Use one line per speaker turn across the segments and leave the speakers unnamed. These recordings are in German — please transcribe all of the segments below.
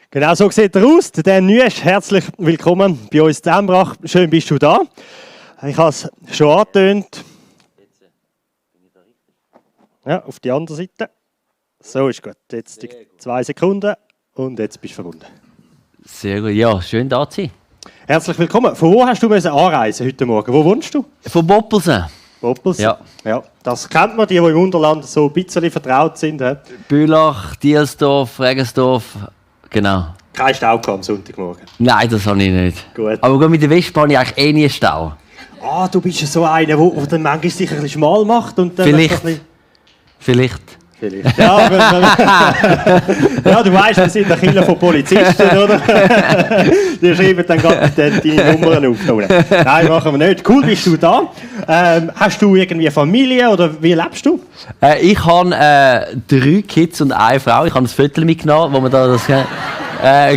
Genau so sieht er aus. Der Dan Nüesch, herzlich willkommen bei uns in Embrach. Schön bist du da. Ich habe es schon angetönt. Ja, auf die andere Seite. So ist gut. Jetzt die 2 Sekunden und jetzt bist du verbunden.
Sehr gut, ja, schön da zu sein.
Herzlich willkommen. Von wo hast du anreisen heute Morgen? Wo wohnst du?
Von Boppelsen.
Boppelsen?
Ja.
Ja. Das kennt man, die im Unterland so ein bisschen vertraut sind.
Bülach, Dielsdorf, Regensdorf, genau.
Kein Stau am Sonntagmorgen?
Nein, das habe ich nicht.
Gut.
Aber mit der Wespe habe ich eigentlich nie Stau.
Ah, du bist ja so einer, der dann manchmal sich ein bisschen schmal macht. Und dann
Vielleicht.
Ja, ja, du weißt, wir sind ein Killer von Polizisten, oder? Die schreiben dann gerade deine Nummern auf. Nein, machen wir nicht. Cool, bist du da. Hast du irgendwie Familie oder wie lebst du?
Ich habe 3 Kids und eine Frau. Ich habe ein Viertel mitgenommen, wo wir da das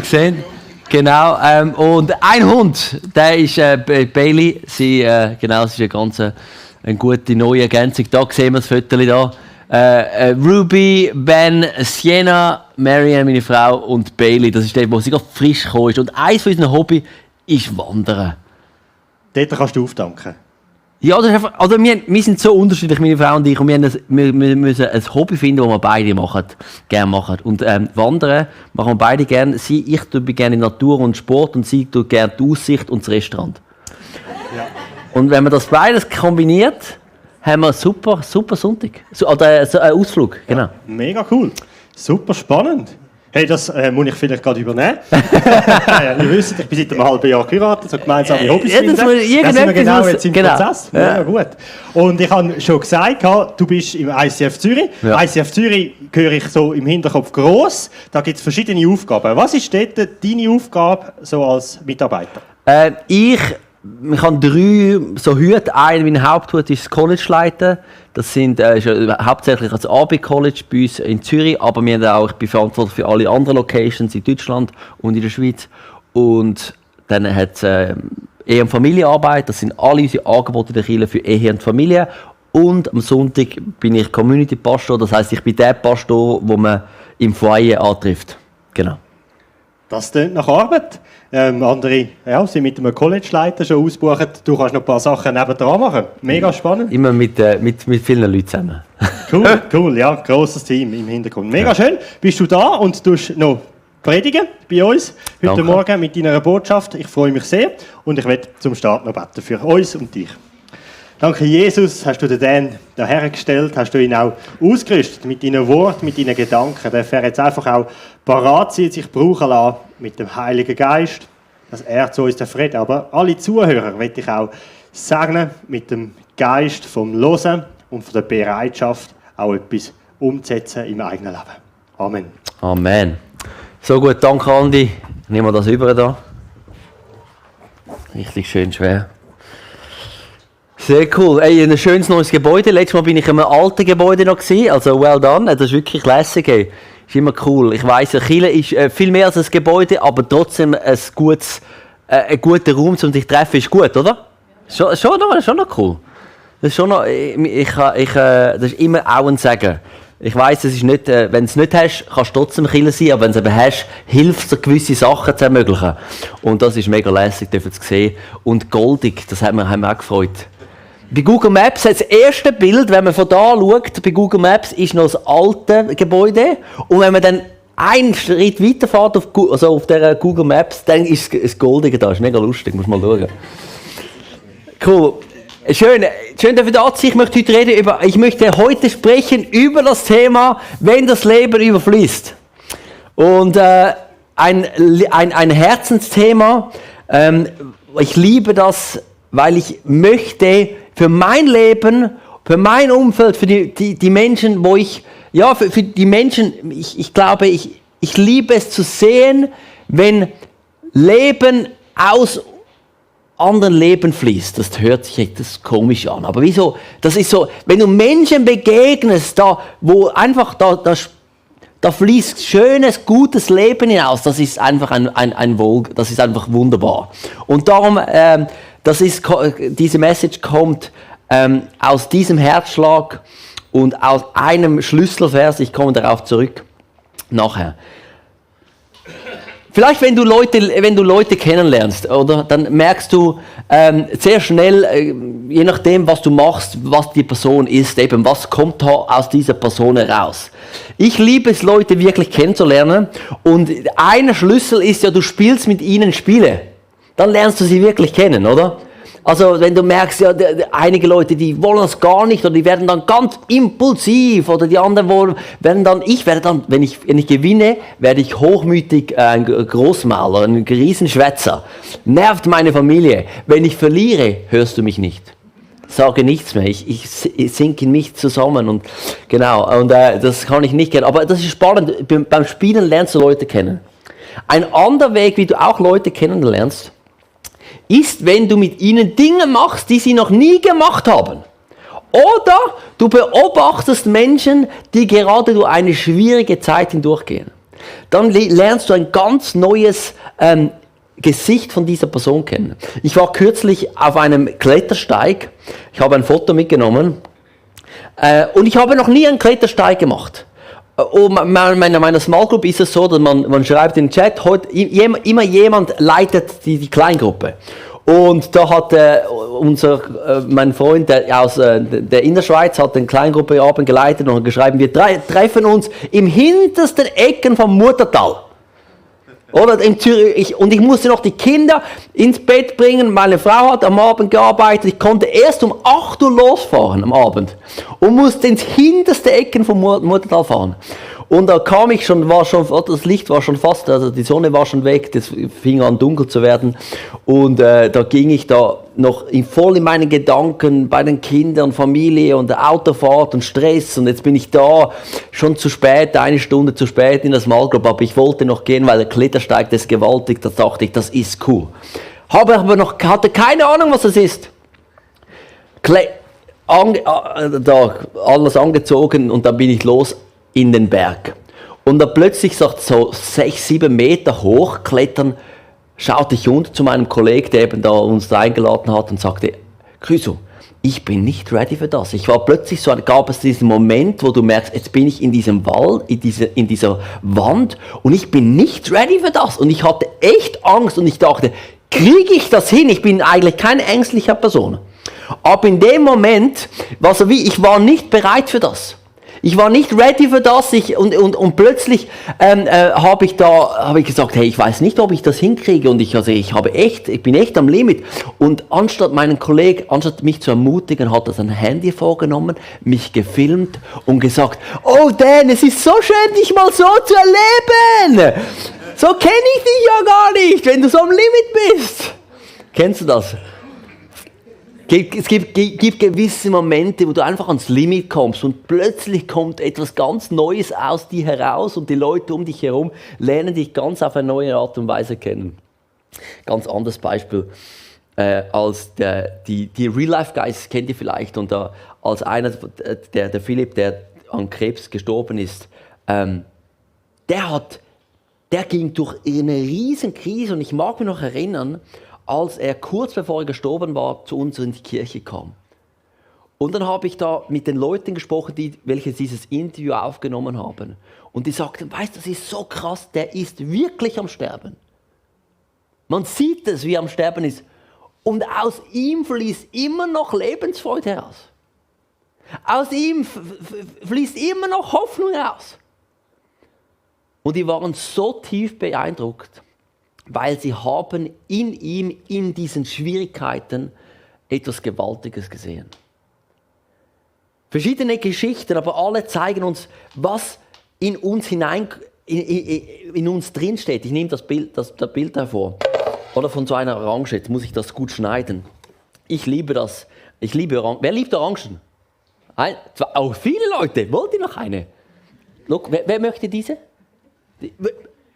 sehen. Genau. Und ein Hund, der ist Bailey. Sie ist eine gute neue Ergänzung. Da sehen wir das Viertel da. Ruby, Ben, Sienna, Marianne, meine Frau, und Bailey. Das ist der, wo sie gerade frisch gekommen ist. Und eines von unseren Hobbys ist Wandern.
Dort kannst du auftanken.
Ja, das ist einfach, also wir sind so unterschiedlich, meine Frau und ich. Und wir müssen ein Hobby finden, das wir beide gerne machen. Und Wandern machen wir beide gerne. Ich tue gerne Natur und Sport und sie tut gerne die Aussicht und das Restaurant. Ja. Und wenn man das beides kombiniert, haben wir einen super Sonntag. Oder einen Ausflug, genau.
Ja, mega cool. Super spannend. Hey, das muss ich vielleicht gerade übernehmen. Ja, ihr wisst, ich bin seit einem halben Jahr geheiratet, so gemeinsame Hobbys finden. Das sind wir genau jetzt im Prozess. Ja, gut. Und ich habe schon gesagt, du bist im ICF Zürich. Ja. ICF Zürich höre ich so im Hinterkopf gross. Da gibt es verschiedene Aufgaben. Was ist dort deine Aufgabe so als Mitarbeiter?
Ich habe 3 so Hüte. Mein Haupthut ist das College leiten. Das sind hauptsächlich das AB-College bei uns in Zürich, aber ich bin verantwortlich für alle anderen Locations in Deutschland und in der Schweiz. Und dann hat es Ehe- und Familienarbeit. Das sind alle unsere Angebote der Kirche für Ehe und Familie. Und am Sonntag bin ich Community-Pastor. Das heisst, ich bin der Pastor, den man im Foyer antrifft. Genau.
Das klingt nach Arbeit. Andere sind mit einem College-Leiter schon ausgebucht. Du kannst noch ein paar Sachen nebendran machen. Mega spannend.
Immer mit vielen Leuten zusammen.
Cool, ja, grosses Team im Hintergrund. Mega schön. Bist du da und tust noch predigen bei uns heute Morgen mit deiner Botschaft. Ich freue mich sehr und ich werde zum Start noch beten für uns und dich. Danke, Jesus, hast du den Dan da hergestellt, hast du ihn auch ausgerüstet mit deinen Worten, mit deinen Gedanken. Darf er jetzt einfach auch parat sein, sich brauchen lassen mit dem Heiligen Geist, dass er zu uns redet. Aber alle Zuhörer möchte ich auch segnen mit dem Geist vom Hören und von der Bereitschaft, auch etwas umzusetzen im eigenen Leben. Amen.
Amen. So gut, danke Andi. Nehmen wir das über da. Richtig schön schwer. Sehr cool. Ey, ein schönes neues Gebäude. Letztes Mal bin ich in einem alten Gebäude noch gewesen. Also well done. Das ist wirklich lässig. Ey. Ist immer cool. Ich weiss, Kirche ist viel mehr als ein Gebäude, aber trotzdem ein guter Raum, um sich zu treffen, ist gut, oder? Ja. Schon noch cool. Das ist schon noch, das ist immer auch ein Sagen. Ich weiss, es ist nicht, wenn du es nicht hast, kannst du trotzdem Kirche sein, aber wenn du es eben hast, hilft es dir, gewisse Sachen zu ermöglichen. Und das ist mega lässig, dürfen zu sehen. Und goldig, das haben wir auch gefreut. Bei Google Maps, das erste Bild, wenn man von da schaut, bei Google Maps ist noch das alte Gebäude. Und wenn man dann einen Schritt weiterfährt auf der Google Maps, dann ist das Goldige da. Das ist mega lustig, muss man schauen. Cool. Schön, dass wir da sind. Ich möchte heute sprechen über das Thema, wenn das Leben überfließt. Und ein Herzensthema. Ich liebe das, weil ich möchte für mein Leben, für mein Umfeld, für die Menschen, für die Menschen, ich glaube, ich liebe es zu sehen, wenn Leben aus anderen Leben fließt. Das hört sich etwas komisch an, aber wieso? Das ist so, wenn du Menschen begegnest, da fließt schönes, gutes Leben hinaus. Das ist einfach das ist einfach wunderbar. Und darum, diese Message kommt aus diesem Herzschlag und aus einem Schlüsselvers. Ich komme darauf zurück nachher. Vielleicht, wenn du Leute kennenlernst, oder, dann merkst du sehr schnell, je nachdem, was du machst, was die Person ist, eben, was kommt aus dieser Person heraus. Ich liebe es, Leute wirklich kennenzulernen, und ein Schlüssel ist ja, du spielst mit ihnen Spiele. Dann lernst du sie wirklich kennen, oder? Also wenn du merkst, ja, einige Leute, die wollen das gar nicht, oder die werden dann ganz impulsiv, oder die anderen werden dann, wenn ich gewinne, werde ich hochmütig ein Großmaler, ein Riesenschwätzer. Nervt meine Familie. Wenn ich verliere, hörst du mich nicht. Sage nichts mehr, ich sinke in mich zusammen, und genau, und das kann ich nicht kennen. Aber das ist spannend, beim Spielen lernst du Leute kennen. Ein anderer Weg, wie du auch Leute kennenlernst, ist, wenn du mit ihnen Dinge machst, die sie noch nie gemacht haben. Oder du beobachtest Menschen, die gerade durch eine schwierige Zeit hindurchgehen. Dann lernst du ein ganz neues Gesicht von dieser Person kennen. Ich war kürzlich auf einem Klettersteig. Ich habe ein Foto mitgenommen. Und ich habe noch nie einen Klettersteig gemacht. Meiner Small Group ist es so, dass man schreibt in den Chat, heute immer jemand leitet die Kleingruppe. Und da hat mein Freund aus der Innerschweiz hat den Kleingruppeabend geleitet und hat geschrieben, wir treffen uns im hintersten Ecken vom Murtertal. Oder in Zürich. Und ich musste noch die Kinder ins Bett bringen. Meine Frau hat am Abend gearbeitet. Ich konnte erst um 8 Uhr losfahren am Abend und musste ins hinterste Ecken vom Murtertal fahren. Und da kam ich schon, das Licht war schon fast, also die Sonne war schon weg, das fing an dunkel zu werden. Und da ging ich da noch voll in meinen Gedanken bei den Kindern, Familie und der Autofahrt und Stress. Und jetzt bin ich da schon zu spät, 1 Stunde zu spät in das Small Group, aber ich wollte noch gehen, weil der Klettersteig, das ist gewaltig, da dachte ich, das ist cool. Hatte keine Ahnung, was das ist. Da alles angezogen, und dann bin ich los in den Berg. Und dann plötzlich sagt so 6, 7 Meter hoch klettern, schaute ich runter zu meinem Kollegen, der eben da uns eingeladen hat, und sagte, Chryso, ich bin nicht ready für das. Ich war plötzlich so, gab es diesen Moment, wo du merkst, jetzt bin ich in diesem Wald, in dieser Wand, und ich bin nicht ready für das. Und ich hatte echt Angst, und ich dachte, kriege ich das hin? Ich bin eigentlich keine ängstliche Person. Aber in dem Moment, ich war nicht bereit für das. Ich war nicht ready für das, und plötzlich habe ich gesagt, hey, ich weiß nicht, ob ich das hinkriege, und ich bin echt am Limit. Und anstatt mich zu ermutigen, hat er sein Handy vorgenommen, mich gefilmt und gesagt, oh Dan, es ist so schön, dich mal so zu erleben. So kenne ich dich ja gar nicht, wenn du so am Limit bist. Kennst du das? Es gibt gewisse Momente, wo du einfach ans Limit kommst und plötzlich kommt etwas ganz Neues aus dir heraus, und die Leute um dich herum lernen dich ganz auf eine neue Art und Weise kennen. Ganz anderes Beispiel als die Real-Life-Guys kennt ihr vielleicht, und als einer, der Philipp, der an Krebs gestorben ist, der ging durch eine riesen Krise, und ich mag mich noch erinnern, als er kurz bevor er gestorben war, zu uns in die Kirche kam. Und dann habe ich da mit den Leuten gesprochen, welche dieses Interview aufgenommen haben. Und die sagten, weißt du, das ist so krass, der ist wirklich am Sterben. Man sieht es, wie er am Sterben ist. Und aus ihm fließt immer noch Lebensfreude heraus. Aus ihm fließt immer noch Hoffnung heraus. Und die waren so tief beeindruckt, weil sie haben in ihm, in diesen Schwierigkeiten, etwas Gewaltiges gesehen. Verschiedene Geschichten, aber alle zeigen uns, was in uns in uns drinsteht. Ich nehme das Bild hervor. Oder von so einer Orange. Jetzt muss ich das gut schneiden. Ich liebe das. Ich liebe Orangen. Wer liebt Orangen? Auch viele Leute. Wollt ihr noch eine? Look, wer möchte diese?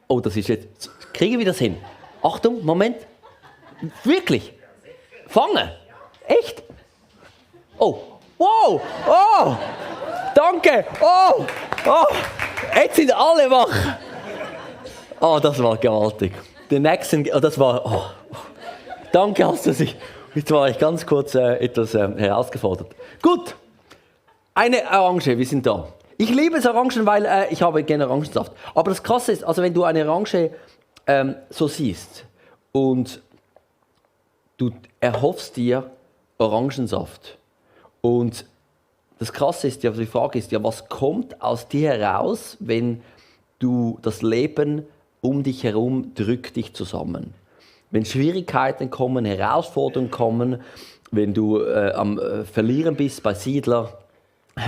Oh, das ist jetzt... Kriegen wir das hin? Achtung, Moment. Wirklich? Fangen? Echt? Oh. Wow. Oh. Danke. Oh. Oh. Jetzt sind alle wach. Oh, das war gewaltig. Der nächste, das war... Oh. Danke, hast du sich... Jetzt war ich ganz kurz etwas herausgefordert. Gut. Eine Orange, wir sind da. Ich liebe es Orangen, weil ich habe gerne Orangensaft. Aber das Krasse ist, also wenn du eine Orange so siehst und du erhoffst dir Orangensaft und das Krasse ist ja, die Frage ist ja, was kommt aus dir heraus, wenn du das Leben um dich herum drückt dich zusammen. Wenn Schwierigkeiten kommen, Herausforderungen kommen, wenn du am Verlieren bist bei Siedler,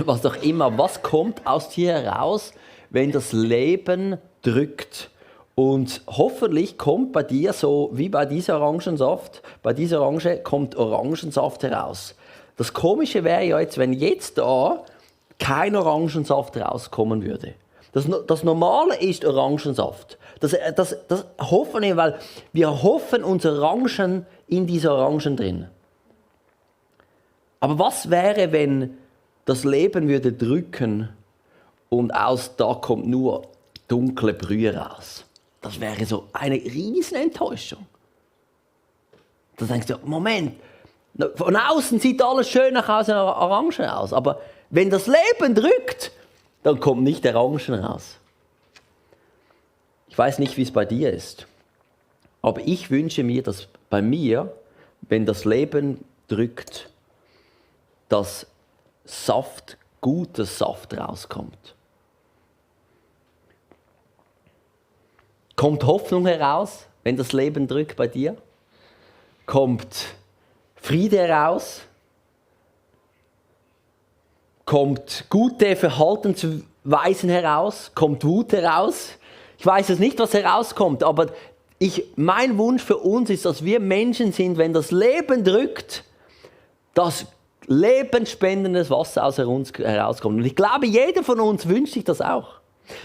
was auch immer, was kommt aus dir heraus, wenn das Leben drückt? Und hoffentlich kommt bei dir so wie bei dieser Orangensaft, bei dieser Orange kommt Orangensaft heraus. Das Komische wäre ja jetzt, wenn jetzt da kein Orangensaft rauskommen würde. Das Normale ist Orangensaft. Das hoffen wir, weil wir hoffen unsere Orangen in diese Orangen drin. Aber was wäre, wenn das Leben würde drücken und da kommt nur dunkle Brühe raus? Das wäre so eine riesen Enttäuschung. Da denkst du, Moment, von außen sieht alles schön nach Orangen aus, aber wenn das Leben drückt, dann kommt nicht der Orangen raus. Ich weiß nicht, wie es bei dir ist, aber ich wünsche mir, dass bei mir, wenn das Leben drückt, dass guter Saft rauskommt. Kommt Hoffnung heraus, wenn das Leben drückt bei dir? Kommt Friede heraus? Kommt gute Verhaltensweisen heraus? Kommt Wut heraus? Ich weiß es nicht, was herauskommt, aber mein Wunsch für uns ist, dass wir Menschen sind, wenn das Leben drückt, dass lebensspendendes Wasser aus uns herauskommt. Und ich glaube, jeder von uns wünscht sich das auch.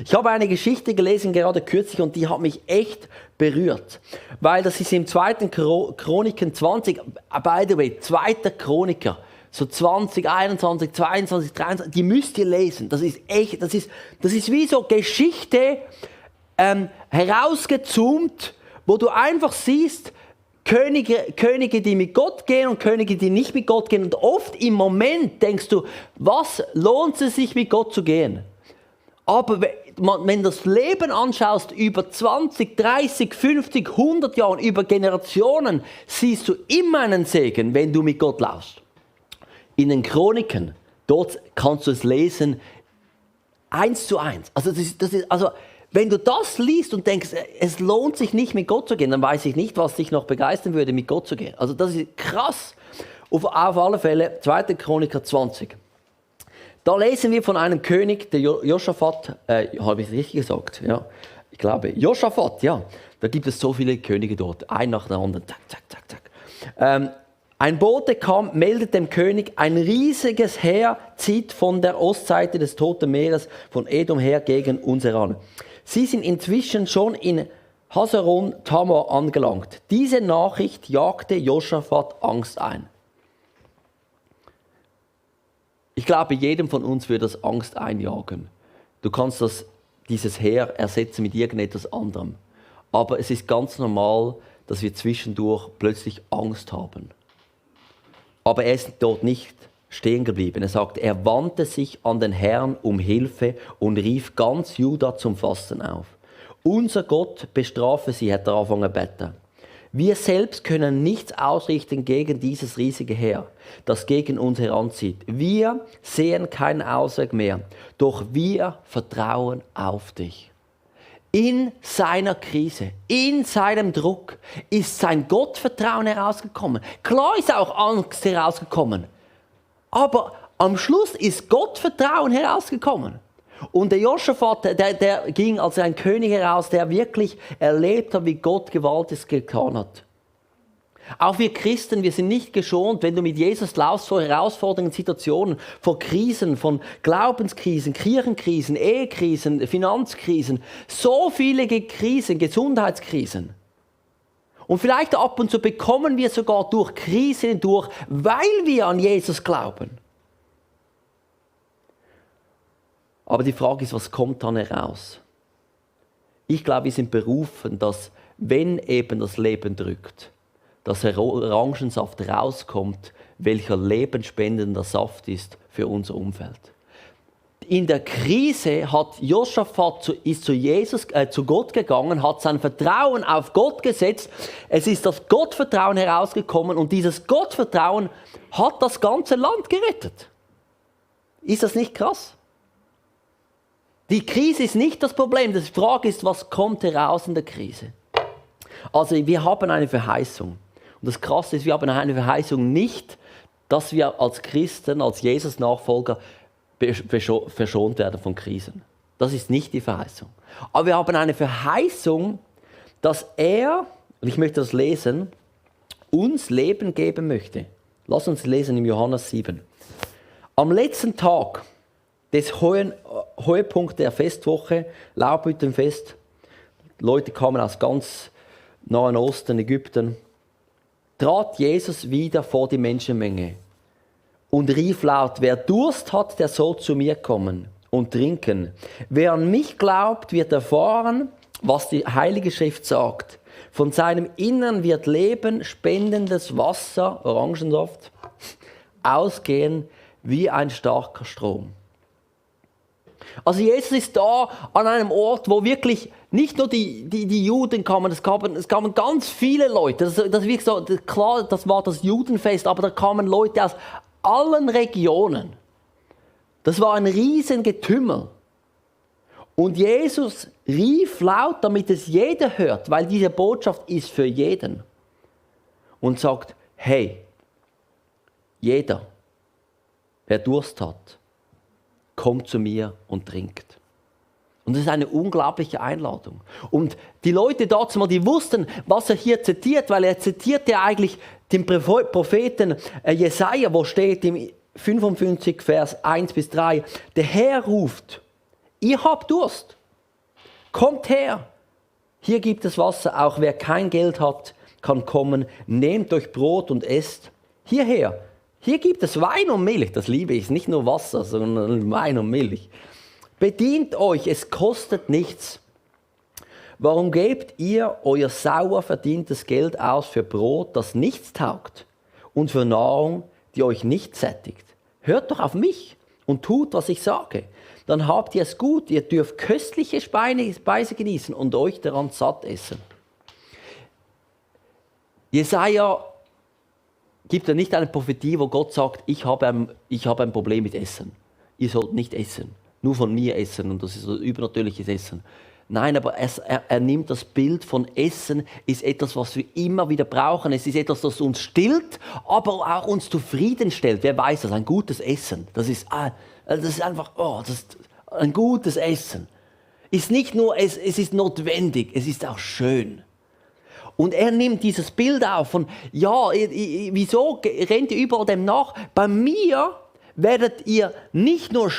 Ich habe eine Geschichte gelesen, gerade kürzlich, und die hat mich echt berührt. Weil das ist im 2. Chroniken 20, by the way, 2. Chroniker, so 20, 21, 22, 23, die müsst ihr lesen. Das ist echt, das ist wie so Geschichte herausgezoomt, wo du einfach siehst, Könige, die mit Gott gehen und Könige, die nicht mit Gott gehen. Und oft im Moment denkst du, was lohnt es sich, mit Gott zu gehen? Aber wenn du das Leben anschaust, über 20, 30, 50, 100 Jahren, über Generationen, siehst du immer einen Segen, wenn du mit Gott laufst. In den Chroniken, dort kannst du es lesen, 1:1. Also wenn du das liest und denkst, es lohnt sich nicht, mit Gott zu gehen, dann weiß ich nicht, was dich noch begeistern würde, mit Gott zu gehen. Also das ist krass. Auf alle Fälle, 2. Chroniker 20. Da lesen wir von einem König, der Josaphat, habe ich es richtig gesagt? Ja, ich glaube, Josaphat, ja. Da gibt es so viele Könige dort, ein nach dem anderen, zack, zack, zack, zack. Ein Bote kam, meldet dem König, ein riesiges Heer zieht von der Ostseite des Toten Meeres, von Edom her, gegen uns heran. Sie sind inzwischen schon in Hazeron Tamar angelangt. Diese Nachricht jagte Josaphat Angst ein. Ich glaube, jedem von uns würde das Angst einjagen. Du kannst dieses Heer ersetzen mit irgendetwas anderem. Aber es ist ganz normal, dass wir zwischendurch plötzlich Angst haben. Aber er ist dort nicht stehen geblieben. Er sagt, er wandte sich an den Herrn um Hilfe und rief ganz Juda zum Fasten auf. Unser Gott bestrafe sie, hat er angefangen zu beten. Wir selbst können nichts ausrichten gegen dieses riesige Heer, das gegen uns heranzieht. Wir sehen keinen Ausweg mehr, doch wir vertrauen auf dich. In seiner Krise, in seinem Druck ist sein Gottvertrauen herausgekommen. Klar ist auch Angst herausgekommen, aber am Schluss ist Gottvertrauen herausgekommen. Und der Josaphat, der ging als ein König heraus, der wirklich erlebt hat, wie Gott Gewaltiges getan hat. Auch wir Christen, wir sind nicht geschont, wenn du mit Jesus laufst vor herausfordernden Situationen, vor Krisen, von Glaubenskrisen, Kirchenkrisen, Ehekrisen, Finanzkrisen, so viele Krisen, Gesundheitskrisen. Und vielleicht ab und zu bekommen wir sogar durch Krisen durch, weil wir an Jesus glauben. Aber die Frage ist, was kommt dann heraus? Ich glaube, wir sind berufen, dass, wenn eben das Leben drückt, dass der Orangensaft rauskommt, welcher lebensspendender Saft ist für unser Umfeld. in der Krise hat Josaphat ist zu Gott gegangen, hat sein Vertrauen auf Gott gesetzt. Es ist das Gottvertrauen herausgekommen und dieses Gottvertrauen hat das ganze Land gerettet. Ist das nicht krass? Die Krise ist nicht das Problem. Die Frage ist, was kommt heraus in der Krise? Also wir haben eine Verheißung. Und das Krasse ist, wir haben eine Verheißung nicht, dass wir als Christen, als Jesus-Nachfolger verschont werden von Krisen. Das ist nicht die Verheißung. Aber wir haben eine Verheißung, dass er, und ich möchte das lesen, uns Leben geben möchte. Lass uns lesen im Johannes 7. Am letzten Tag des Höhepunkt der Festwoche, Laubhüttenfest, Leute kamen aus ganz Nahen Osten, Ägypten, trat Jesus wieder vor die Menschenmenge und rief laut, wer Durst hat, der soll zu mir kommen und trinken. Wer an mich glaubt, wird erfahren, was die Heilige Schrift sagt. Von seinem Innern wird Leben, spendendes Wasser, Orangensaft, ausgehen wie ein starker Strom. Also Jesus ist da an einem Ort, wo wirklich nicht nur die Juden kamen, es kamen ganz viele Leute. Das wirklich so, klar, das war das Judenfest, aber da kamen Leute aus allen Regionen. Das war ein riesen Getümmel. Und Jesus rief laut, damit es jeder hört, weil diese Botschaft ist für jeden. Und sagt, hey, jeder, wer Durst hat, kommt zu mir und trinkt. Und das ist eine unglaubliche Einladung. Und die Leute dort mal, die wussten, was er hier zitiert, weil er zitiert ja eigentlich den Propheten Jesaja, wo steht im 55, Vers 1 bis 3, der Herr ruft, ihr habt Durst, kommt her, hier gibt es Wasser, auch wer kein Geld hat, kann kommen, nehmt euch Brot und esst, hierher, hier gibt es Wein und Milch, das liebe ich, nicht nur Wasser, sondern Wein und Milch. Bedient euch, es kostet nichts. Warum gebt ihr euer sauer verdientes Geld aus für Brot, das nichts taugt, und für Nahrung, die euch nicht sättigt? Hört doch auf mich und tut, was ich sage. Dann habt ihr es gut, ihr dürft köstliche Speise genießen und euch daran satt essen. Jesaja gibt ja nicht eine Prophetie, wo Gott sagt, ich habe ein Problem mit Essen. Ihr sollt nicht essen, nur von mir essen und das ist so übernatürliches Essen. Nein, aber er nimmt das Bild von Essen, ist etwas, was wir immer wieder brauchen. Es ist etwas, das uns stillt, aber auch uns zufriedenstellt. Wer weiß das? Ein gutes Essen. Das ist einfach, das ist ein gutes Essen. Ist nicht nur, es ist notwendig, es ist auch schön. Und er nimmt dieses Bild auf von, ja, wieso rennt ihr überall dem nach? Bei mir werdet ihr nicht nur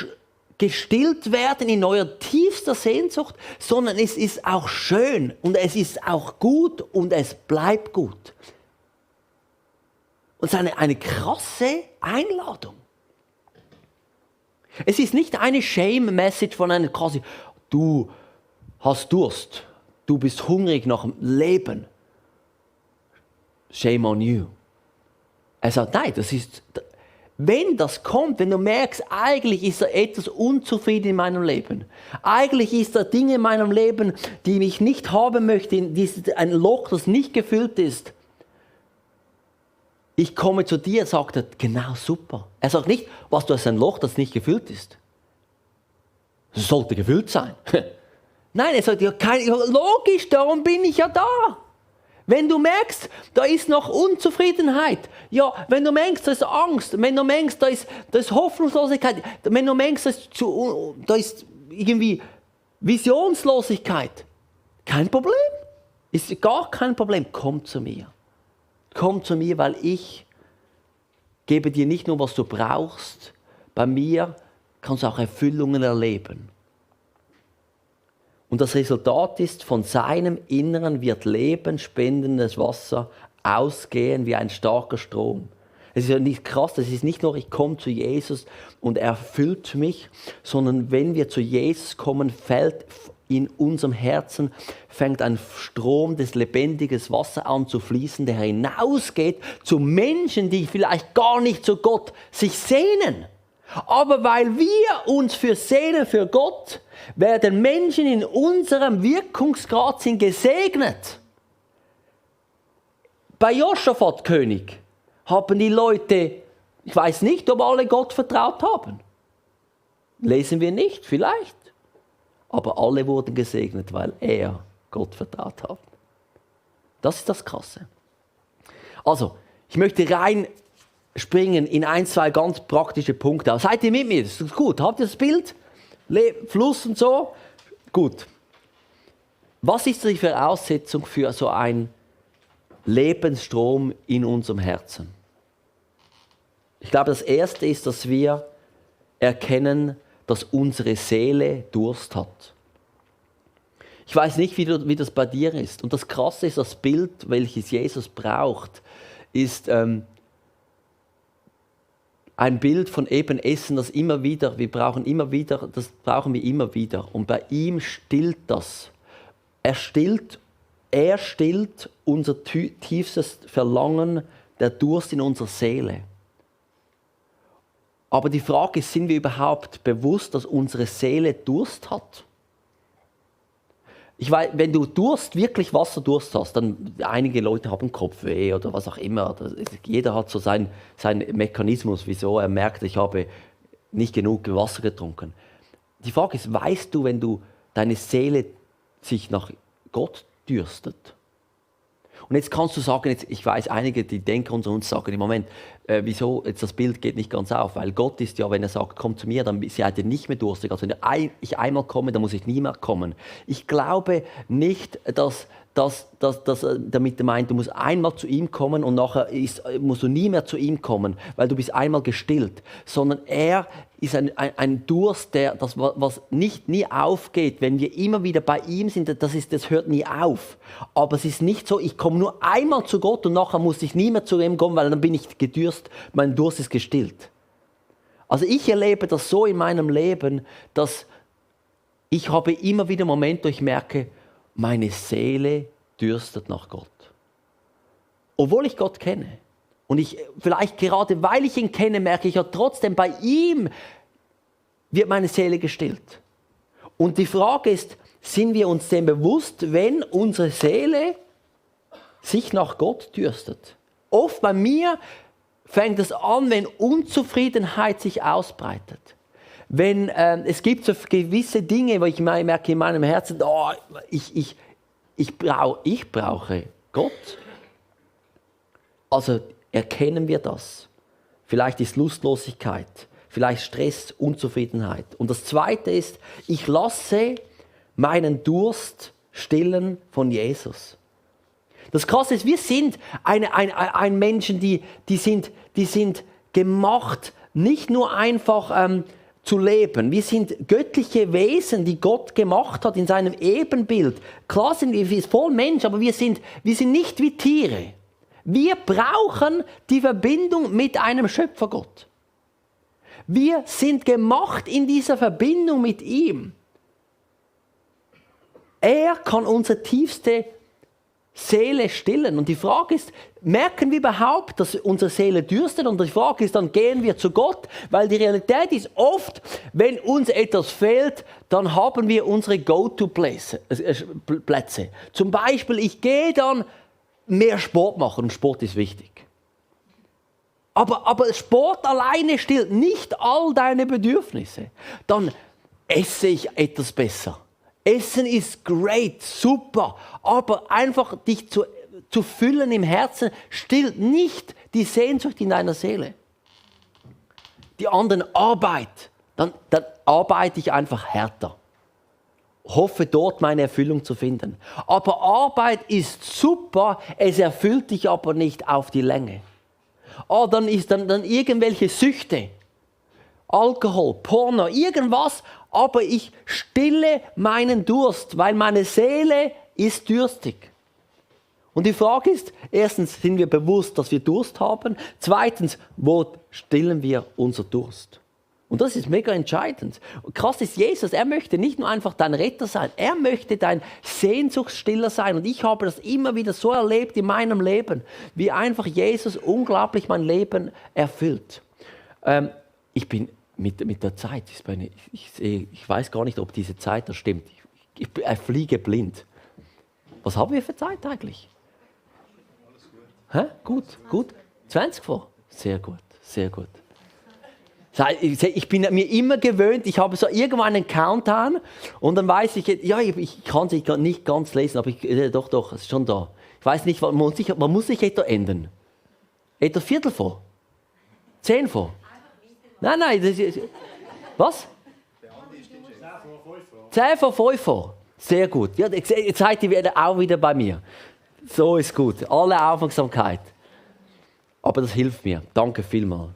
gestillt werden in eurer tiefster Sehnsucht, sondern es ist auch schön und es ist auch gut und es bleibt gut. Und es ist eine krasse Einladung. Es ist nicht eine Shame-Message von einer quasi, du hast Durst, du bist hungrig nach dem Leben. Shame on you. Er sagt, nein, das ist, wenn das kommt, wenn du merkst, eigentlich ist da etwas unzufrieden in meinem Leben. Eigentlich ist da Dinge in meinem Leben, die ich nicht haben möchte, ein Loch, das nicht gefüllt ist. Ich komme zu dir, sagt er, genau, super. Er sagt nicht, was du hast ein Loch, das nicht gefüllt ist. Es sollte gefüllt sein. Nein, er sagt, ja, logisch, darum bin ich ja da. Wenn du merkst, da ist noch Unzufriedenheit, ja, wenn du merkst, da ist Angst, wenn du merkst, da ist Hoffnungslosigkeit, wenn du merkst, da ist irgendwie Visionslosigkeit, kein Problem, ist gar kein Problem, komm zu mir. Komm zu mir, weil ich gebe dir nicht nur, was du brauchst, bei mir kannst du auch Erfüllungen erleben. Und das Resultat ist, von seinem Inneren wird Leben spendendes Wasser ausgehen wie ein starker Strom. Es ist ja nicht krass, es ist nicht nur, ich komme zu Jesus und er füllt mich, sondern wenn wir zu Jesus kommen, fällt in unserem Herzen, fängt ein Strom des lebendigen Wassers an zu fließen, der hinausgeht zu Menschen, die vielleicht gar nicht zu Gott sich sehnen. Aber weil wir uns sehnen für Gott, werden Menschen in unserem Wirkungsgrad sind gesegnet. Bei Josaphat König haben die Leute, ich weiß nicht, ob alle Gott vertraut haben. Lesen wir nicht, vielleicht. Aber alle wurden gesegnet, weil er Gott vertraut hat. Das ist das Krasse. Also, ich möchte reinspringen in 1, 2 ganz praktische Punkte. Seid ihr mit mir? Das ist gut. Habt ihr das Bild? Fluss und so? Gut. Was ist die Voraussetzung für so einen Lebensstrom in unserem Herzen? Ich glaube, das Erste ist, dass wir erkennen, dass unsere Seele Durst hat. Ich weiß nicht, wie das bei dir ist. Und das Krasse ist, das Bild, welches Jesus braucht, ist ein Bild von eben Essen, das immer wieder, das brauchen wir immer wieder. Und bei ihm stillt das. Er stillt unser tiefstes Verlangen, der Durst in unserer Seele. Aber die Frage ist, sind wir überhaupt bewusst, dass unsere Seele Durst hat? Ich weiß, wenn du wirklich Wasserdurst hast, dann einige Leute haben Kopfweh oder was auch immer. Jeder hat so seinen Mechanismus, wieso er merkt, ich habe nicht genug Wasser getrunken. Die Frage ist, weißt du, wenn deine Seele sich nach Gott dürstet? Und jetzt kannst du sagen, ich weiß, einige, die denken unter uns sagen im Moment, wieso, jetzt das Bild geht nicht ganz auf, weil Gott ist ja, wenn er sagt, komm zu mir, dann seid ihr nicht mehr durstig. Also wenn ich einmal komme, dann muss ich nie mehr kommen. Ich glaube nicht, dass damit er meint, du musst einmal zu ihm kommen und nachher musst du nie mehr zu ihm kommen, weil du bist einmal gestillt. Sondern er ist ein Durst, was nie aufgeht. Wenn wir immer wieder bei ihm sind, das hört nie auf. Aber es ist nicht so, ich komme nur einmal zu Gott und nachher muss ich nie mehr zu ihm kommen, weil dann bin ich gedürst, mein Durst ist gestillt. Also ich erlebe das so in meinem Leben, dass ich habe immer wieder Momente, wo ich merke, meine Seele dürstet nach Gott. Obwohl ich Gott kenne. Und vielleicht gerade weil ich ihn kenne, merke ich ja trotzdem, bei ihm wird meine Seele gestillt. Und die Frage ist, sind wir uns dem bewusst, wenn unsere Seele sich nach Gott dürstet? Oft bei mir fängt es an, wenn Unzufriedenheit sich ausbreitet. Wenn es gibt so gewisse Dinge, wo ich merke in meinem Herzen, ich brauche Gott. Also erkennen wir das. Vielleicht ist Lustlosigkeit, vielleicht Stress, Unzufriedenheit. Und das Zweite ist, ich lasse meinen Durst stillen von Jesus. Das Krasse ist, wir sind ein Menschen, die sind gemacht, nicht nur einfach zu leben. Wir sind göttliche Wesen, die Gott gemacht hat in seinem Ebenbild. Klar sind wir voll Mensch, aber wir sind nicht wie Tiere. Wir brauchen die Verbindung mit einem Schöpfergott. Wir sind gemacht in dieser Verbindung mit ihm. Er kann unsere tiefste Seele stillen. Und die Frage ist, merken wir überhaupt, dass unsere Seele dürstet? Und die Frage ist, dann gehen wir zu Gott, weil die Realität ist oft, wenn uns etwas fehlt, dann haben wir unsere Go-to-Plätze. Zum Beispiel, ich gehe dann mehr Sport machen und Sport ist wichtig. Aber Sport alleine stillt nicht all deine Bedürfnisse. Dann esse ich etwas besser. Essen ist great, super, aber einfach dich zu füllen im Herzen stillt nicht die Sehnsucht in deiner Seele. Die anderen Arbeit, dann arbeite ich einfach härter. Hoffe dort meine Erfüllung zu finden. Aber Arbeit ist super, es erfüllt dich aber nicht auf die Länge. Dann ist dann irgendwelche Süchte. Alkohol, Porno, irgendwas, aber ich stille meinen Durst, weil meine Seele ist dürstig. Und die Frage ist, erstens, sind wir bewusst, dass wir Durst haben? Zweitens, wo stillen wir unser Durst? Und das ist mega entscheidend. Und krass ist Jesus, er möchte nicht nur einfach dein Retter sein, er möchte dein Sehnsuchtsstiller sein. Und ich habe das immer wieder so erlebt in meinem Leben, wie einfach Jesus unglaublich mein Leben erfüllt. mit der Zeit, ich weiß gar nicht, ob diese Zeit da stimmt. Ich fliege blind. Was haben wir für Zeit eigentlich? Hä? Gut. 20 vor? Sehr gut. Ich bin mir immer gewöhnt, ich habe so irgendwann einen Countdown und dann weiß ich, ja, ich kann es nicht ganz lesen, aber doch, es ist schon da. Ich weiß nicht, wann muss ich etwa enden? Etwa Viertel vor? 10 vor? Nein, das ist, was? 10 vor 5 vor. Sehr gut. Ja, jetzt seid ihr auch wieder bei mir. So ist gut. Alle Aufmerksamkeit. Aber das hilft mir. Danke vielmals.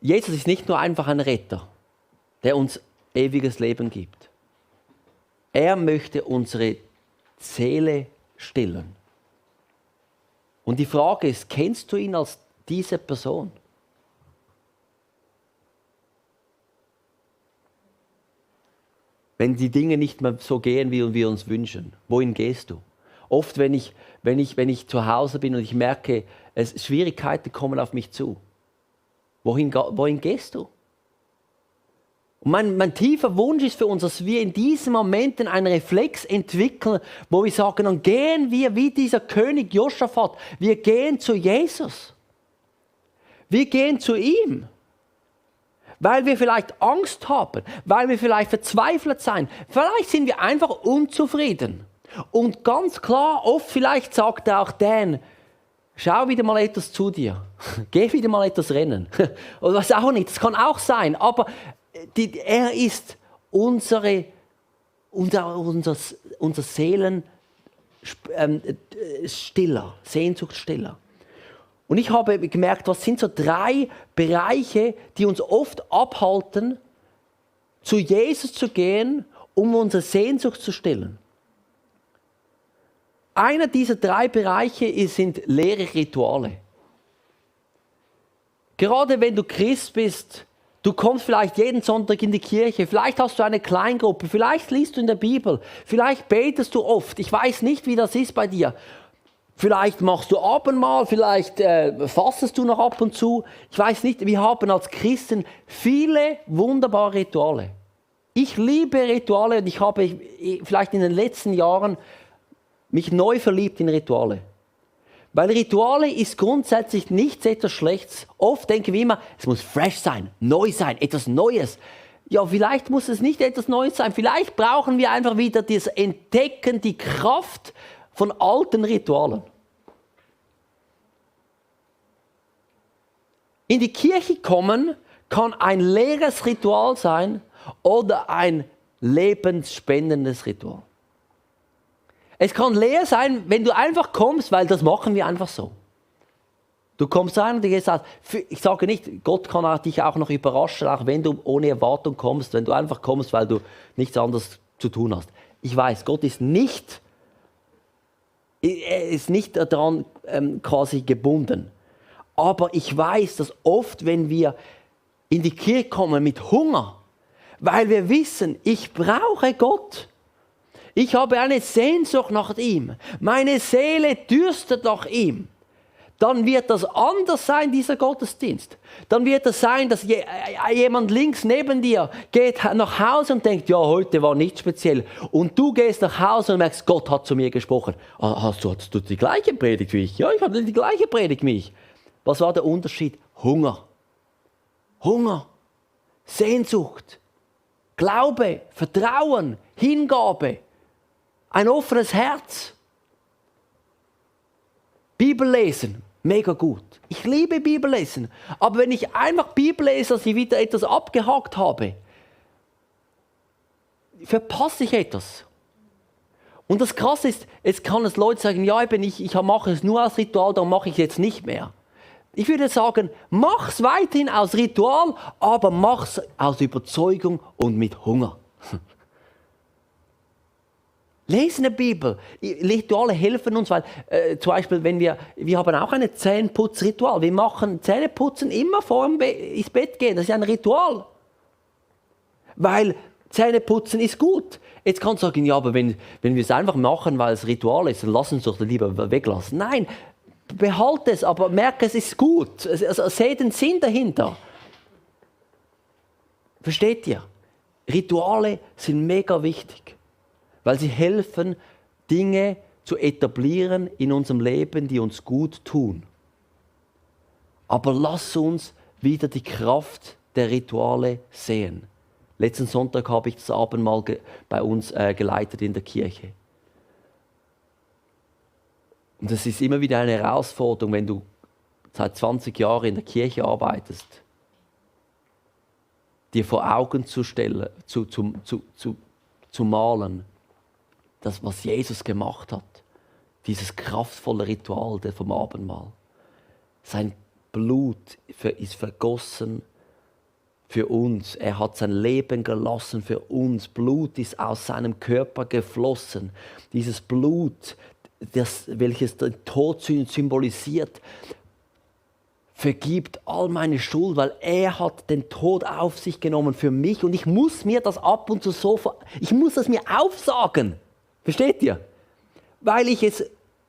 Jesus ist nicht nur einfach ein Retter, der uns ewiges Leben gibt. Er möchte unsere Seele stillen. Und die Frage ist, kennst du ihn als diese Person? Wenn die Dinge nicht mehr so gehen, wie wir uns wünschen, wohin gehst du? Oft, wenn ich zu Hause bin und ich merke, Schwierigkeiten kommen auf mich zu. Wohin gehst du? Und mein tiefer Wunsch ist für uns, dass wir in diesen Momenten einen Reflex entwickeln, wo wir sagen, dann gehen wir wie dieser König Josaphat, wir gehen zu Jesus. Wir gehen zu ihm. Weil wir vielleicht Angst haben, weil wir vielleicht verzweifelt sind. Vielleicht sind wir einfach unzufrieden. Und ganz klar, oft vielleicht sagt auch Dan, schau wieder mal etwas zu dir. Geh wieder mal etwas rennen. Oder was auch nicht, das kann auch sein. Aber er ist unser Seelenstiller, Sehnsuchtsstiller. Und ich habe gemerkt, was sind so 3 Bereiche, die uns oft abhalten, zu Jesus zu gehen, um unsere Sehnsucht zu stillen. Einer dieser 3 Bereiche sind leere Rituale. Gerade wenn du Christ bist, du kommst vielleicht jeden Sonntag in die Kirche, vielleicht hast du eine Kleingruppe, vielleicht liest du in der Bibel, vielleicht betest du oft, ich weiß nicht, wie das ist bei dir. Vielleicht machst du Abendmahl, vielleicht fastest du noch ab und zu. Ich weiß nicht, wir haben als Christen viele wunderbare Rituale. Ich liebe Rituale und ich habe vielleicht in den letzten Jahren mich neu verliebt in Rituale. Weil Rituale ist grundsätzlich nichts etwas Schlechtes. Oft denken wir immer, es muss fresh sein, neu sein, etwas Neues. Ja, vielleicht muss es nicht etwas Neues sein. Vielleicht brauchen wir einfach wieder das Entdecken, die Kraft von alten Ritualen. In die Kirche kommen kann ein leeres Ritual sein oder ein lebensspendendes Ritual. Es kann leer sein, wenn du einfach kommst, weil das machen wir einfach so. Du kommst rein und ich sage nicht, Gott kann dich auch noch überraschen, auch wenn du ohne Erwartung kommst, wenn du einfach kommst, weil du nichts anderes zu tun hast. Ich weiß, Gott ist nicht daran quasi gebunden. Aber ich weiß, dass oft, wenn wir in die Kirche kommen mit Hunger, weil wir wissen, ich brauche Gott. Ich habe eine Sehnsucht nach ihm. Meine Seele dürstet nach ihm. Dann wird das anders sein, dieser Gottesdienst. Dann wird es sein, dass jemand links neben dir geht nach Hause und denkt, ja, heute war nicht speziell. Und du gehst nach Hause und merkst, Gott hat zu mir gesprochen. Hast du die gleiche Predigt wie ich? Ja, ich hatte die gleiche Predigt wie ich. Was war der Unterschied? Hunger. Hunger. Sehnsucht. Glaube. Vertrauen. Hingabe. Ein offenes Herz. Bibel lesen, mega gut. Ich liebe Bibel lesen. Aber wenn ich einfach Bibel lese, dass ich wieder etwas abgehakt habe, verpasse ich etwas. Und das Krasse ist, jetzt kann es Leute sagen, ja, ich mache es nur als Ritual, dann mache ich es jetzt nicht mehr. Ich würde sagen, mach es weiterhin aus Ritual, aber mach es aus Überzeugung und mit Hunger. Lesen eine Bibel. Rituale helfen uns, weil zum Beispiel, wenn wir haben auch ein Zähneputzritual. Wir machen Zähneputzen immer vor dem ins Bett gehen. Das ist ein Ritual. Weil Zähneputzen ist gut. Jetzt kannst du sagen, ja, aber wenn wir es einfach machen, weil es Ritual ist, dann lass uns doch lieber weglassen. Nein, behalte es, aber merke, es ist gut. Also, sehe den Sinn dahinter. Versteht ihr? Rituale sind mega wichtig, weil sie helfen, Dinge zu etablieren in unserem Leben, die uns gut tun. Aber lass uns wieder die Kraft der Rituale sehen. Letzten Sonntag habe ich das Abendmahl bei uns geleitet in der Kirche. Und es ist immer wieder eine Herausforderung, wenn du seit 20 Jahren in der Kirche arbeitest, dir vor Augen zu stellen, zu malen, das, was Jesus gemacht hat. Dieses kraftvolle Ritual vom Abendmahl. Sein Blut ist vergossen für uns. Er hat sein Leben gelassen für uns. Blut ist aus seinem Körper geflossen. Dieses Blut, welches den Tod symbolisiert, vergibt all meine Schuld, weil er hat den Tod auf sich genommen für mich und ich muss mir das ab und zu ich muss das mir aufsagen. Versteht ihr? Weil ich es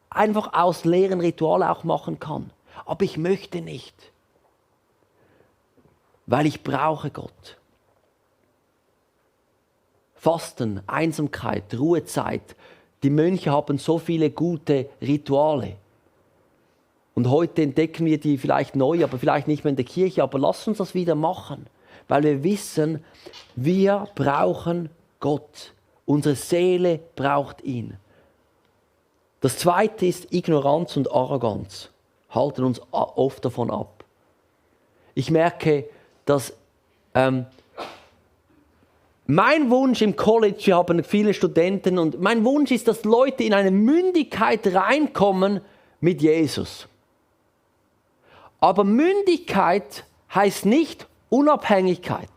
einfach aus leeren Ritualen auch machen kann. Aber ich möchte nicht. Weil ich brauche Gott. Fasten, Einsamkeit, Ruhezeit. Die Mönche haben so viele gute Rituale. Und heute entdecken wir die vielleicht neu, aber vielleicht nicht mehr in der Kirche. Aber lasst uns das wieder machen. Weil wir wissen, wir brauchen Gott. Unsere Seele braucht ihn. Das Zweite ist Ignoranz und Arroganz. Halten uns oft davon ab. Ich merke, dass mein Wunsch im College, wir haben viele Studenten, und mein Wunsch ist, dass Leute in eine Mündigkeit reinkommen mit Jesus. Aber Mündigkeit heißt nicht Unabhängigkeit.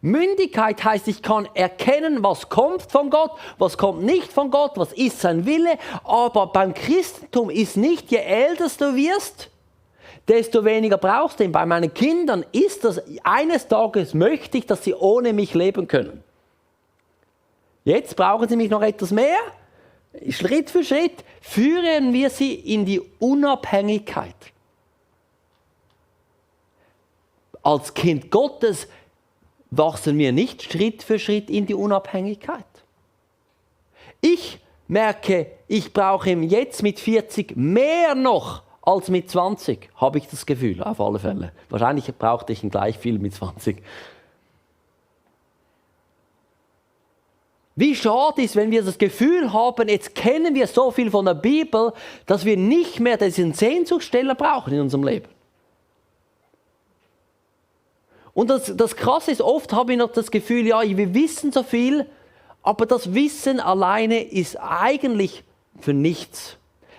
Mündigkeit heißt, ich kann erkennen, was kommt von Gott, was kommt nicht von Gott, was ist sein Wille. Aber beim Christentum ist nicht, je älter du wirst, desto weniger brauchst du ihn. Bei meinen Kindern ist das, eines Tages möchte ich, dass sie ohne mich leben können. Jetzt brauchen sie mich noch etwas mehr. Schritt für Schritt führen wir sie in die Unabhängigkeit. Als Kind Gottes wachsen wir nicht Schritt für Schritt in die Unabhängigkeit. Ich merke, ich brauche ihn jetzt mit 40 mehr noch als mit 20, habe ich das Gefühl, auf alle Fälle. Wahrscheinlich brauchte ich ihn gleich viel mit 20. Wie schade ist, wenn wir das Gefühl haben, jetzt kennen wir so viel von der Bibel, dass wir nicht mehr diesen Sehnsuchtssteller brauchen in unserem Leben. Und das Krasse ist, oft habe ich noch das Gefühl, ja, wir wissen so viel, aber das Wissen alleine ist eigentlich für nichts,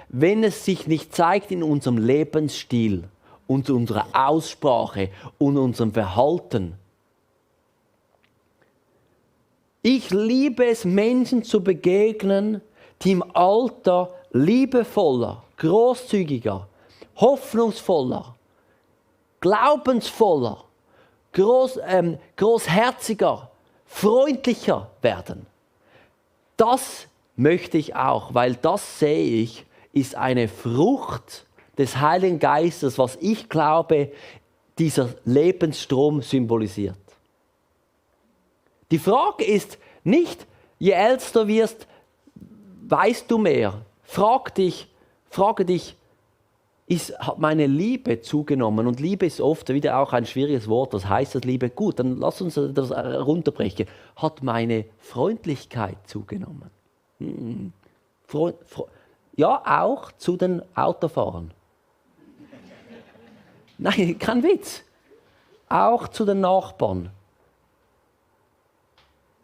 wenn es sich nicht zeigt in unserem Lebensstil und unserer Aussprache und unserem Verhalten. Ich liebe es, Menschen zu begegnen, die im Alter liebevoller, großzügiger, hoffnungsvoller, glaubensvoller, großherziger, freundlicher werden. Das möchte ich auch, weil das sehe ich, ist eine Frucht des Heiligen Geistes, was ich glaube, dieser Lebensstrom symbolisiert. Die Frage ist nicht, je älter du wirst, weißt du mehr. Frage dich, hat meine Liebe zugenommen? Und Liebe ist oft wieder auch ein schwieriges Wort. Was heißt das, Liebe? Gut, dann lass uns das runterbrechen. Hat meine Freundlichkeit zugenommen? Ja, auch zu den Autofahrern. Nein, kein Witz. Auch zu den Nachbarn.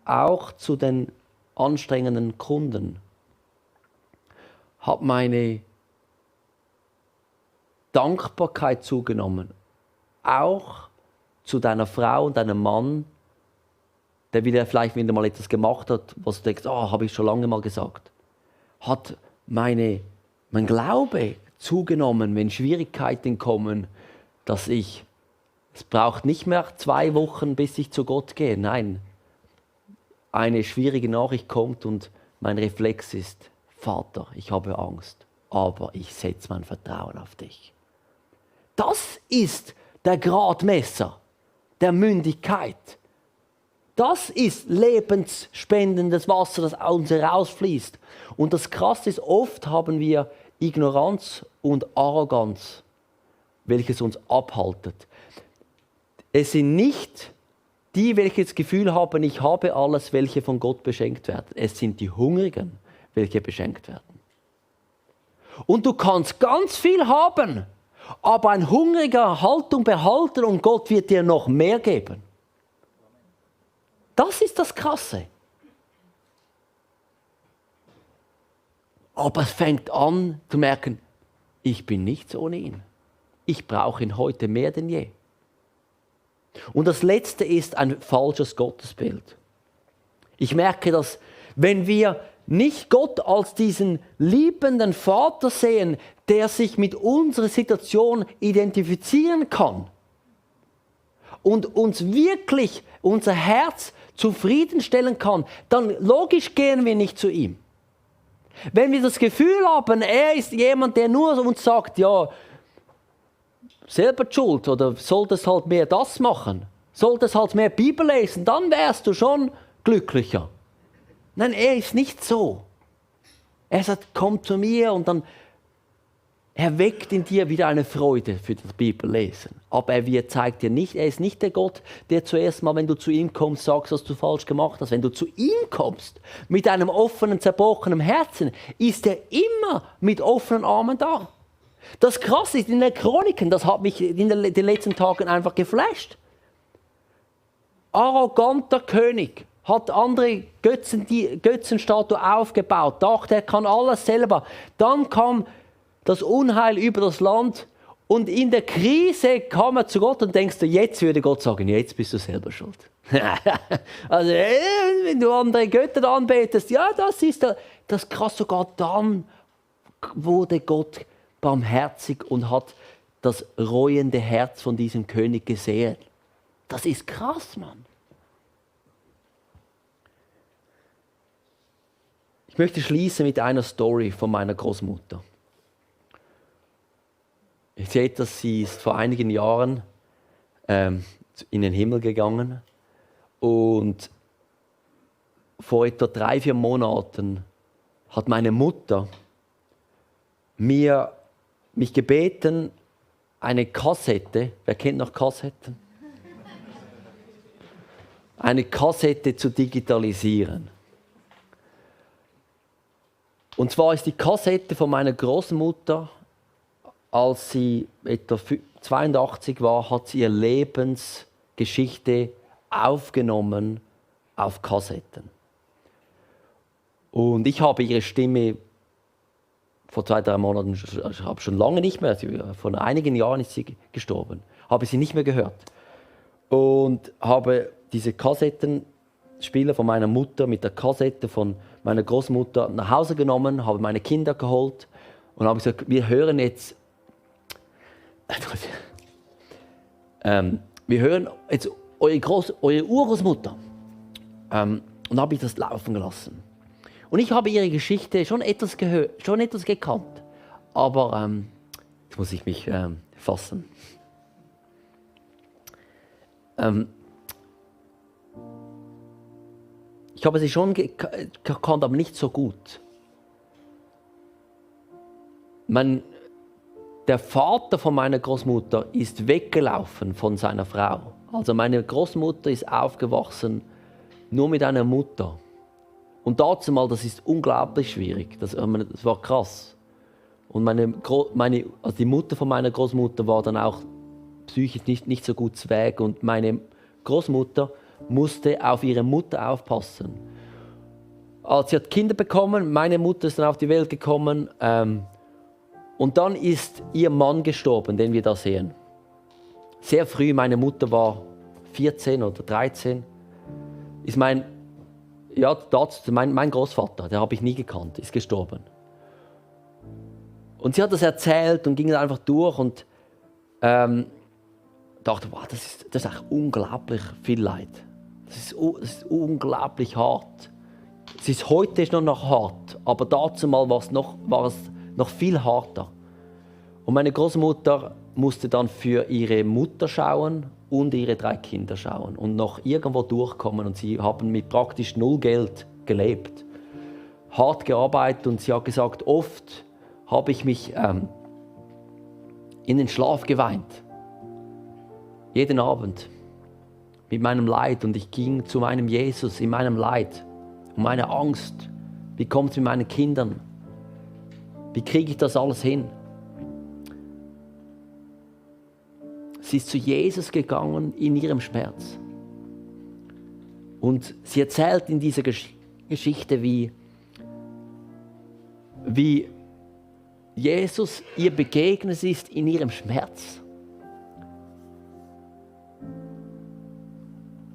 Auch zu den anstrengenden Kunden. Hat meine Dankbarkeit zugenommen. Auch zu deiner Frau und deinem Mann, der vielleicht wieder mal etwas gemacht hat, was du denkst, habe ich schon lange mal gesagt. Hat mein Glaube zugenommen, wenn Schwierigkeiten kommen, dass es braucht nicht mehr 2 Wochen, bis ich zu Gott gehe. Nein, eine schwierige Nachricht kommt und mein Reflex ist, Vater, ich habe Angst. aber ich setze mein Vertrauen auf dich. Das ist der Gradmesser der Mündigkeit. Das ist lebensspendendes Wasser, das aus uns herausfließt. Und das Krasse ist, oft haben wir Ignoranz und Arroganz, welches uns abhaltet. Es sind nicht die, welche das Gefühl haben, ich habe alles, welche von Gott beschenkt werden. Es sind die Hungrigen, welche beschenkt werden. Und du kannst ganz viel haben, aber ein hungriger Haltung behalten und Gott wird dir noch mehr geben. Das ist das Krasse. Aber es fängt an zu merken, ich bin nichts ohne ihn. Ich brauche ihn heute mehr denn je. Und das Letzte ist ein falsches Gottesbild. Ich merke, dass wenn wir nicht Gott als diesen liebenden Vater sehen, der sich mit unserer Situation identifizieren kann und uns wirklich unser Herz zufriedenstellen kann, dann logisch gehen wir nicht zu ihm. Wenn wir das Gefühl haben, er ist jemand, der nur uns sagt, ja, selber schuld oder solltest halt mehr das machen, solltest halt mehr Bibel lesen, dann wärst du schon glücklicher. Nein, er ist nicht so. Er sagt, komm zu mir und dann erweckt in dir wieder eine Freude für das Bibellesen. Aber zeigt dir nicht, er ist nicht der Gott, der zuerst mal, wenn du zu ihm kommst, sagst, was du falsch gemacht hast. Wenn du zu ihm kommst, mit einem offenen, zerbrochenen Herzen, ist er immer mit offenen Armen da. Das Krasse ist in den Chroniken, das hat mich in den letzten Tagen einfach geflasht. Arroganter König hat andere Götzenstatue aufgebaut, dachte, er kann alles selber. Dann kam das Unheil über das Land und in der Krise kam er zu Gott und denkst du, jetzt würde Gott sagen, jetzt bist du selber schuld. Also wenn du andere Götter anbetest, ja, das ist das krass. Sogar dann wurde Gott barmherzig und hat das reuende Herz von diesem König gesehen. Das ist krass, Mann. Ich möchte schließen mit einer Story von meiner Großmutter. Ich sehe, dass sie ist vor einigen Jahren in den Himmel gegangen und vor etwa 3-4 Monaten hat meine Mutter mich gebeten, eine Kassette, wer kennt noch Kassetten? Eine Kassette zu digitalisieren. Und zwar ist die Kassette von meiner Großmutter, als sie etwa 82 war, hat sie ihre Lebensgeschichte aufgenommen auf Kassetten. Und ich habe ihre Stimme vor 2-3 Monaten, ich habe schon lange nicht mehr, vor einigen Jahren ist sie gestorben, habe sie nicht mehr gehört. Und habe diese Kassettenspieler von meiner Mutter mit der Kassette von meiner Großmutter nach Hause genommen, habe meine Kinder geholt und habe gesagt, wir hören jetzt eure Urgroßmutter. Und habe ich das laufen gelassen. Und ich habe ihre Geschichte schon etwas gehört, schon etwas gekannt. Aber jetzt muss ich mich fassen. Ich habe sie schon gekannt, aber nicht so gut. Der Vater von meiner Großmutter ist weggelaufen von seiner Frau. Also meine Großmutter ist aufgewachsen nur mit einer Mutter. Und dazu mal, das ist unglaublich schwierig. Das war krass. Und die Mutter von meiner Großmutter war dann auch psychisch nicht so gut weg. Und meine Großmutter musste auf ihre Mutter aufpassen. Als sie hat Kinder bekommen, meine Mutter ist dann auf die Welt gekommen. Und dann ist ihr Mann gestorben, den wir da sehen. Sehr früh, meine Mutter war 14 oder 13, ist mein Großvater, den habe ich nie gekannt, ist gestorben. Und sie hat das erzählt und ging dann einfach durch und dachte, wow, das ist eigentlich unglaublich viel Leid. Das ist unglaublich hart. Heute ist noch hart, aber dazu mal war es noch viel harter. Und meine Großmutter musste dann für ihre Mutter schauen und ihre 3 Kinder schauen und noch irgendwo durchkommen. Und sie haben mit praktisch 0 Geld gelebt. Hart gearbeitet und sie hat gesagt, oft habe ich mich in den Schlaf geweint. Jeden Abend mit meinem Leid. Und ich ging zu meinem Jesus in meinem Leid und meiner Angst. Wie kommt es mit meinen Kindern? Wie kriege ich das alles hin? Sie ist zu Jesus gegangen in ihrem Schmerz. Und sie erzählt in dieser Geschichte, wie Jesus ihr begegnet ist in ihrem Schmerz.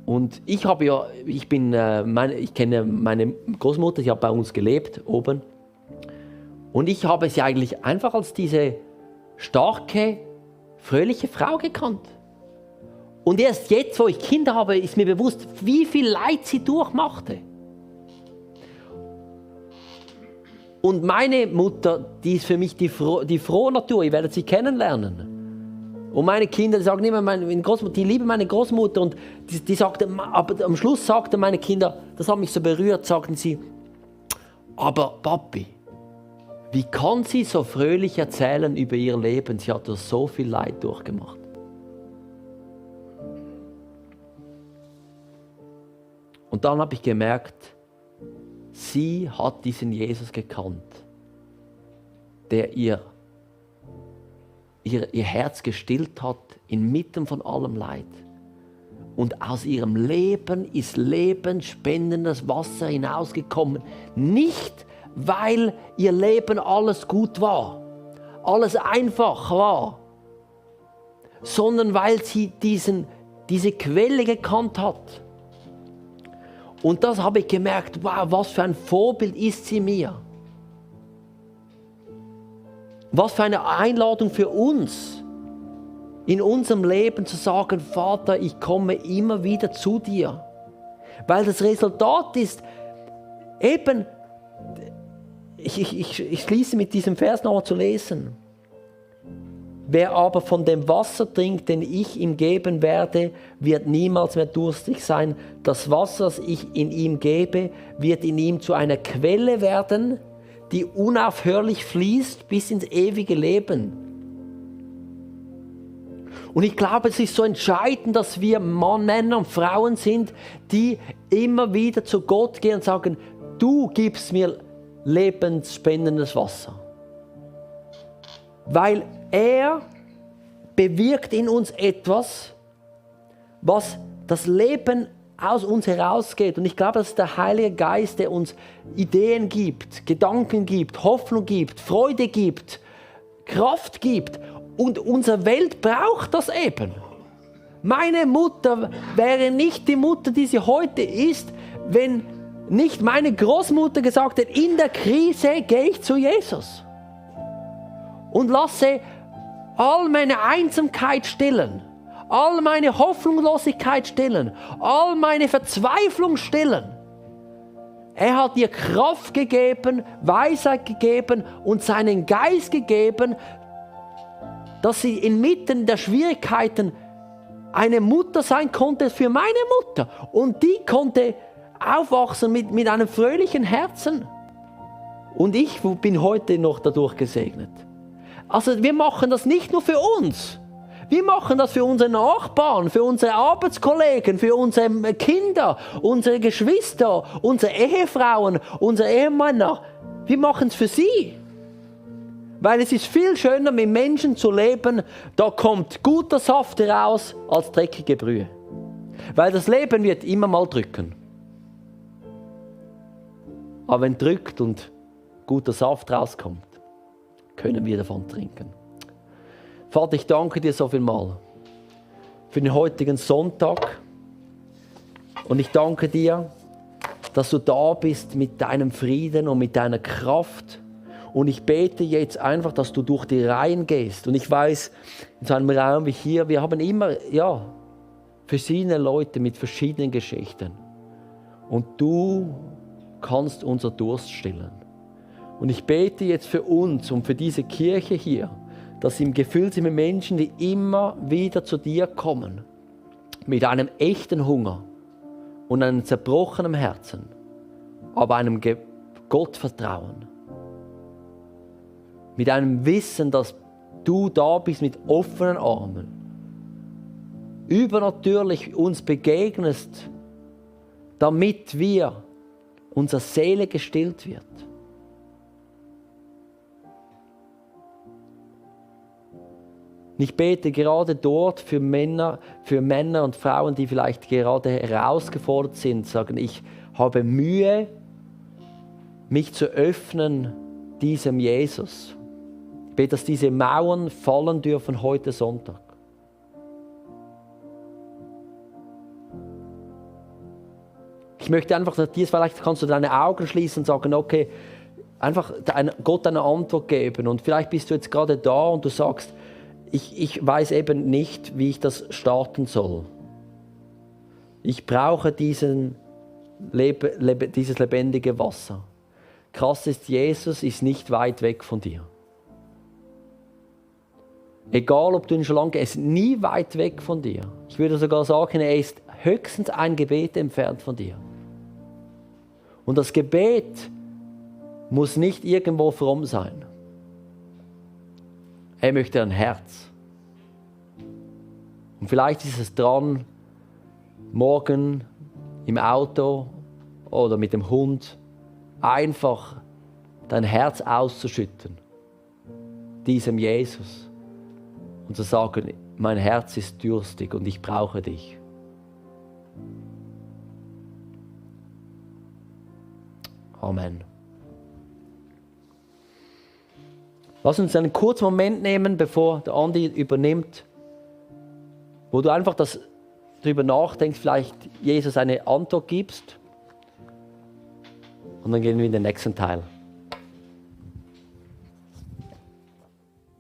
Und ich kenne meine Großmutter, sie hat bei uns gelebt, oben. Und ich habe sie eigentlich einfach als diese starke, fröhliche Frau gekannt. Und erst jetzt, wo ich Kinder habe, ist mir bewusst, wie viel Leid sie durchmachte. Und meine Mutter, die ist für mich die frohe Natur, ihr werdet sie kennenlernen. Und meine Kinder, die sagen immer, meine Großmutter, die lieben meine Großmutter. Und die sagte, aber am Schluss sagten meine Kinder, das hat mich so berührt, sagten sie, aber Papi, wie kann sie so fröhlich erzählen über ihr Leben? Sie hat so viel Leid durchgemacht. Und dann habe ich gemerkt, sie hat diesen Jesus gekannt, der ihr Herz gestillt hat inmitten von allem Leid. Und aus ihrem Leben ist lebensspendendes Wasser hinausgekommen. Nicht, weil ihr Leben alles gut war, alles einfach war, sondern weil sie diese Quelle gekannt hat. Und das habe ich gemerkt, wow, was für ein Vorbild ist sie mir. Was für eine Einladung für uns, in unserem Leben zu sagen, Vater, ich komme immer wieder zu dir. Weil das Resultat ist eben, ich schließe mit diesem Vers nochmal zu lesen. Wer aber von dem Wasser trinkt, den ich ihm geben werde, wird niemals mehr durstig sein. Das Wasser, das ich in ihm gebe, wird in ihm zu einer Quelle werden, die unaufhörlich fließt bis ins ewige Leben. Und ich glaube, es ist so entscheidend, dass wir Männer und Frauen sind, die immer wieder zu Gott gehen und sagen, du gibst mir lebensspendendes Wasser. Weil er bewirkt in uns etwas, was das Leben aus uns herausgeht. Und ich glaube, das ist der Heilige Geist, der uns Ideen gibt, Gedanken gibt, Hoffnung gibt, Freude gibt, Kraft gibt. Und unsere Welt braucht das eben. Meine Mutter wäre nicht die Mutter, die sie heute ist, wenn nicht meine Großmutter gesagt hat, in der Krise gehe ich zu Jesus und lasse all meine Einsamkeit stillen, all meine Hoffnungslosigkeit stillen, all meine Verzweiflung stillen. Er hat ihr Kraft gegeben, Weisheit gegeben und seinen Geist gegeben, dass sie inmitten der Schwierigkeiten eine Mutter sein konnte für meine Mutter. Und die konnte aufwachsen mit einem fröhlichen Herzen. Und ich bin heute noch dadurch gesegnet. Also wir machen das nicht nur für uns. Wir machen das für unsere Nachbarn, für unsere Arbeitskollegen, für unsere Kinder, unsere Geschwister, unsere Ehefrauen, unsere Ehemänner. Wir machen es für sie. Weil es ist viel schöner, mit Menschen zu leben, da kommt guter Saft heraus als dreckige Brühe. Weil das Leben wird immer mal drücken. Aber wenn drückt und guter Saft rauskommt, können wir davon trinken. Vater, ich danke dir so viel mal für den heutigen Sonntag. Und ich danke dir, dass du da bist mit deinem Frieden und mit deiner Kraft. Und ich bete jetzt einfach, dass du durch die Reihen gehst. Und ich weiß, in so einem Raum wie hier, wir haben immer verschiedene Leute mit verschiedenen Geschichten. Und du kannst unser Durst stillen. Und ich bete jetzt für uns und für diese Kirche hier, dass sie im Gefühl sind mit Menschen, die immer wieder zu dir kommen, mit einem echten Hunger und einem zerbrochenen Herzen, aber einem Gottvertrauen. Mit einem Wissen, dass du da bist mit offenen Armen, übernatürlich uns begegnest, damit unsere Seele gestillt wird. Ich bete gerade dort für Männer und Frauen, die vielleicht gerade herausgefordert sind, sagen, ich habe Mühe, mich zu öffnen diesem Jesus. Ich bete, dass diese Mauern fallen dürfen heute Sonntag. Ich möchte einfach, dass vielleicht kannst du deine Augen schließen und sagen, okay, einfach Gott eine Antwort geben. Und vielleicht bist du jetzt gerade da und du sagst, ich weiß eben nicht, wie ich das starten soll. Ich brauche dieses lebendige Wasser. Krass ist, Jesus ist nicht weit weg von dir. Egal, ob du ihn schon lange kennst, er ist nie weit weg von dir. Ich würde sogar sagen, er ist höchstens ein Gebet entfernt von dir. Und das Gebet muss nicht irgendwo fromm sein. Er möchte ein Herz. Und vielleicht ist es dran, morgen im Auto oder mit dem Hund einfach dein Herz auszuschütten, diesem Jesus, und zu sagen, mein Herz ist durstig und ich brauche dich. Amen. Lass uns einen kurzen Moment nehmen, bevor der Andi übernimmt, wo du einfach darüber nachdenkst, vielleicht Jesus eine Antwort gibst. Und dann gehen wir in den nächsten Teil.